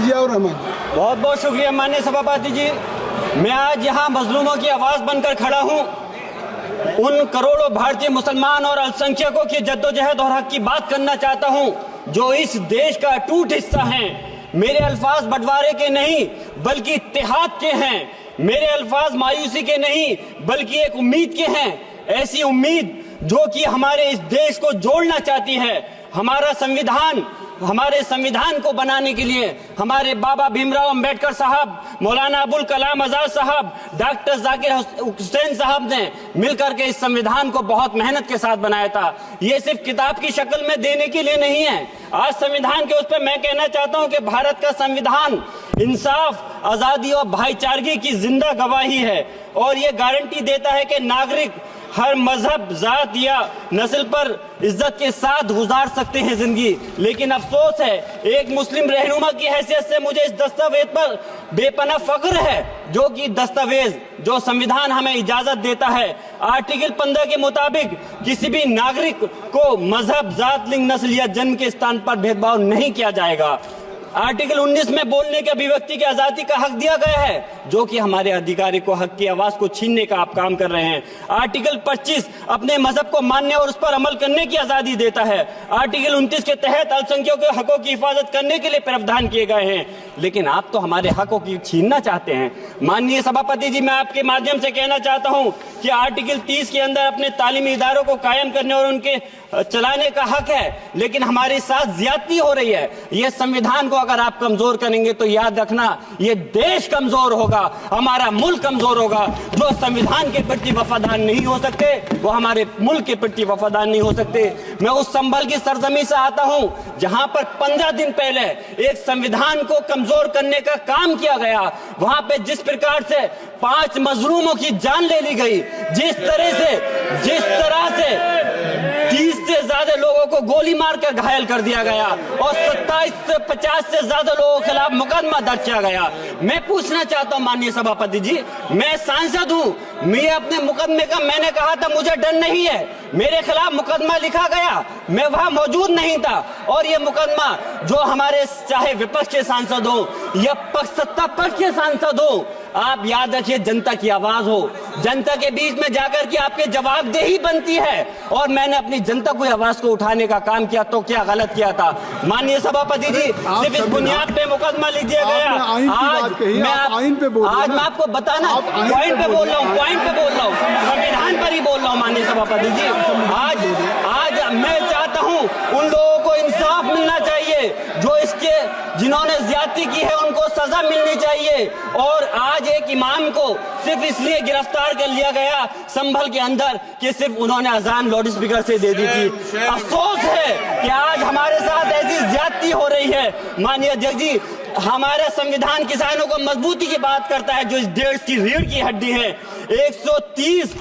जियाउर रहमान। बहुत बहुत शुक्रिया माननीय सभापति जी। मैं आज यहाँ मजलूमों की आवाज़ बनकर खड़ा हूँ। उन करोड़ों भारतीय मुसलमान और अल्पसंख्यकों की जद्दोजहद और हक की बात करना चाहता हूँ जो इस देश का अटूट हिस्सा हैं। मेरे अल्फाज बंटवारे के नहीं बल्कि इत्तेहाद के हैं। मेरे अल्फाज मायूसी के नहीं बल्कि एक उम्मीद के हैं। ऐसी उम्मीद जो कि हमारे इस देश को जोड़ना चाहती है। हमारे संविधान को बनाने के लिए हमारे बाबा भीमराव अंबेडकर साहब, मौलाना अबुल कलाम आजाद साहब, डॉक्टर जाकिर हुसैन साहब ने मिलकर के इस संविधान को बहुत मेहनत के साथ बनाया था। ये सिर्फ किताब की शक्ल में देने के लिए नहीं है। आज संविधान के उस पर मैं कहना चाहता हूं कि भारत का संविधान इंसाफ, आजादी और भाईचारगी की जिंदा गवाही है और ये गारंटी देता है कि नागरिक हर मजहब, जात या नस्ल पर इज्जत के साथ गुजार सकते हैं जिंदगी। लेकिन अफसोस है, एक मुस्लिम रहनुमा की हैसियत से मुझे इस दस्तावेज पर बेपनाह फख्र है जो कि दस्तावेज जो संविधान हमें इजाजत देता है। आर्टिकल 15 के मुताबिक किसी भी नागरिक को मजहब, जात, लिंग, नस्ल या जन्म के स्थान पर भेदभाव नहीं किया जाएगा। आर्टिकल 19 में बोलने के अभिव्यक्ति की आजादी का हक दिया गया है जो कि हमारे अधिकारी को हक की आवाज को छीनने का आप काम कर रहे हैं। आर्टिकल 25 अपने मजहब को मानने और उस पर अमल करने की आजादी देता है। आर्टिकल 29 के तहत अल्पसंख्यकों के हकों की हिफाजत करने के लिए प्रावधान किए गए हैं। लेकिन आप तो हमारे हकों की छीनना चाहते हैं। माननीय सभापति जी, मैं आपके माध्यम से कहना चाहता हूं कि आर्टिकल 30 के अंदर अपने तालीमी इदारों को कायम करने और उनके चलाने का हक है, लेकिन हमारे साथ ज्यादती हो रही है। यह संविधान को अगर आप कमजोर करेंगे तो याद रखना ये देश कमजोर होगा, हमारा मुल्क कमजोर होगा। जो संविधान के प्रति वफादार नहीं हो सकते वो हमारे मुल्क के प्रति वफादार नहीं हो सकते। मैं उस संभल की सरजमी से आता हूं जहां पर 15 दिन पहले एक संविधान को कमजोर करने का काम किया गया। वहां पे जिस प्रकार से 5 मजलूमों की जान ले ली गई, जिस तरह से 30 से ज्यादा लोगों को गोली मारकर घायल कर दिया गया और 27 से 50 से ज्यादा लोगों के खिलाफ मुकदमा दर्ज किया गया। मैं पूछना चाहता हूं माननीय सभापति जी, मैं सांसद हूं, मैं अपने मुकदमे का मैंने कहा था मुझे डर नहीं है। मेरे खिलाफ मुकदमा लिखा गया, मैं वहां मौजूद नहीं था और ये मुकदमा जो हमारे चाहे विपक्ष के सांसद हो या सत्ता पक्ष के सांसद हो, आप याद रखिए जनता की आवाज हो, जनता के बीच में जाकर के आपके जवाबदेही बनती है। और मैंने अपनी जनता को आवाज को उठाने का काम किया तो क्या गलत किया था? माननीय सभापति जी, सिर्फ इस बुनियाद पे मुकदमा लिख दिया गया। आज मैं आपको बताना पॉइंट पे बोल रहा हूँ, संविधान पर ही बोल रहा हूँ माननीय सभापति जी। आज मैं चाहता हूँ उन लोगों को इंसाफ मिलना चाहिए जो जिन्होंने ज्यादती की है, उनको सजा मिलनी चाहिए। और आज एक इमाम को सिर्फ इसलिए गिरफ्तार कर लिया गया संभल के अंदर कि सिर्फ उन्होंने अजान लाउड स्पीकर से दे दी थी। अफसोस है कि आज हमारे साथ ऐसी ज्यादती हो रही है। माननीय अध्यक्ष जी, हमारा संविधान किसानों को मजबूती की बात करता है जो इस देश की रीढ़ की हड्डी है। 130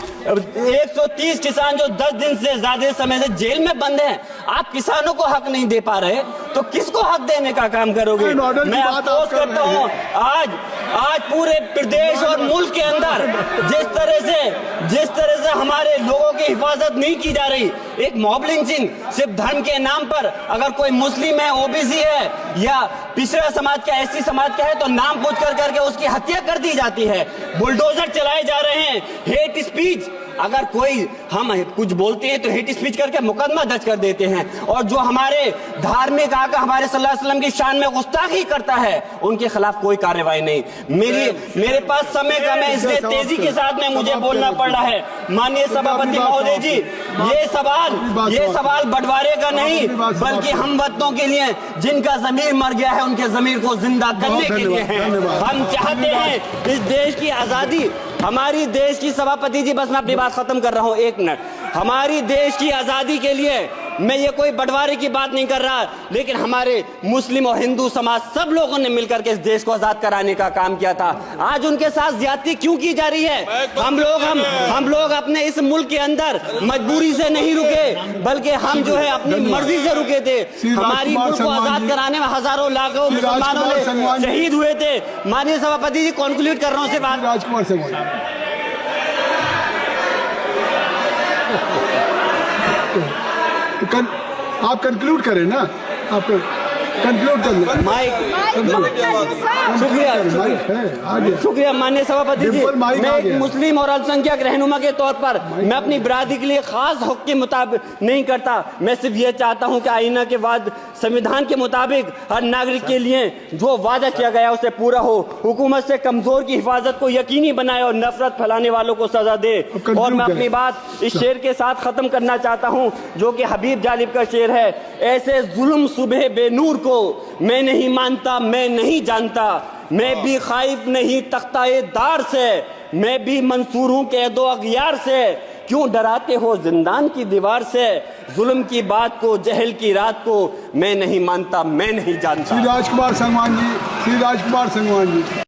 किसान जो 10 दिन से ज्यादा समय से जेल में बंद हैं, आप किसानों को हक नहीं दे पा रहे तो किसको हक देने का काम करोगे? मैं अफसोस करता हूँ आज पूरे प्रदेश और मुल्क के अंदर जिस तरह से हमारे लोगों की हिफाजत नहीं की जा रही। एक मॉब लिंचिंग सिर्फ धर्म के नाम पर, अगर कोई मुस्लिम है, ओबीसी है या पिछड़ा समाज का, एससी समाज का है तो नाम पूछ करके उसकी हत्या कर दी जाती है। बुलडोजर चलाए जा रहे हैं। हेट स्पीच, अगर कोई हम कुछ बोलते हैं तो हेट स्पीच करके मुकदमा दर्ज कर देते हैं। और जो हमारे धार्मिक आका हमारे सल्लल्लाहु अलैहि वसल्लम की शान में गुस्ताखी करता है उनके खिलाफ कोई कार्रवाई नहीं। मेरे पास समय कम है इसलिए तेजी के साथ में मुझे बोलना पड़ रहा है। माननीय सभापति महोदय जी, ये सवाल बंटवारे का नहीं बल्कि हम वतनों के लिए जिनका जमीर मर गया है उनके जमीर को जिंदा करने के लिए है। हम चाहते हैं इस देश की आजादी, हमारी देश की सभापति जी, बस मैं अपनी बात खत्म कर रहा हूं, 1 मिनट। हमारी देश की आजादी के लिए मैं ये कोई बंटवारे की बात नहीं कर रहा, लेकिन हमारे मुस्लिम और हिंदू समाज सब लोगों ने मिलकर के इस देश को आजाद कराने का काम किया था। आज उनके साथ ज्यादती क्यों की जा रही है? हम लोग अपने इस मुल्क के अंदर मजबूरी से नहीं रुके बल्कि हम जो है अपनी मर्जी से रुके थे। हमारी मुल्क को आजाद कराने में हजारों लाखों मुसलमानों ने शहीद हुए थे। माननीय सभापति जी, कंक्लूड कर रहा हूँ सिर्फ राजकुमार से आप कंक्लूड करें ना, आप कंक्लूड कर ले। माइक शुक्रिया शुक्रिया माननीय सभापति जी। बिल्कुल, माइक मैं आ एक गया। मुस्लिम और अल्पसंख्यक रहनुमा के तौर पर मैं अपनी बिरादरी के लिए खास हक के मुताबिक नहीं करता। मैं सिर्फ ये चाहता हूं कि आईना के बाद संविधान के मुताबिक हर नागरिक के लिए जो वादा किया गया उसे पूरा हो, हुकूमत से कमजोर की हिफाजत को यकीनी बनाए और नफरत फैलाने वालों को सजा दे। और मैं अपनी बात इस शेर के साथ खत्म करना चाहता हूं जो कि हबीब जालिब का शेर है। ऐसे जुल्म सुबह बेनूर को मैं नहीं मानता, मैं नहीं जानता, मैं भी खाइफ नहीं तख्ताए दार से, मैं भी मंसूर हूं कैदो अगियार से। क्यों डराते हो जिंदान की दीवार से, जुल्म की बात को जहल की रात को मैं नहीं मानता, मैं नहीं जानता। श्री राजकुमार संगवान जी, श्री राजकुमार संगवान जी।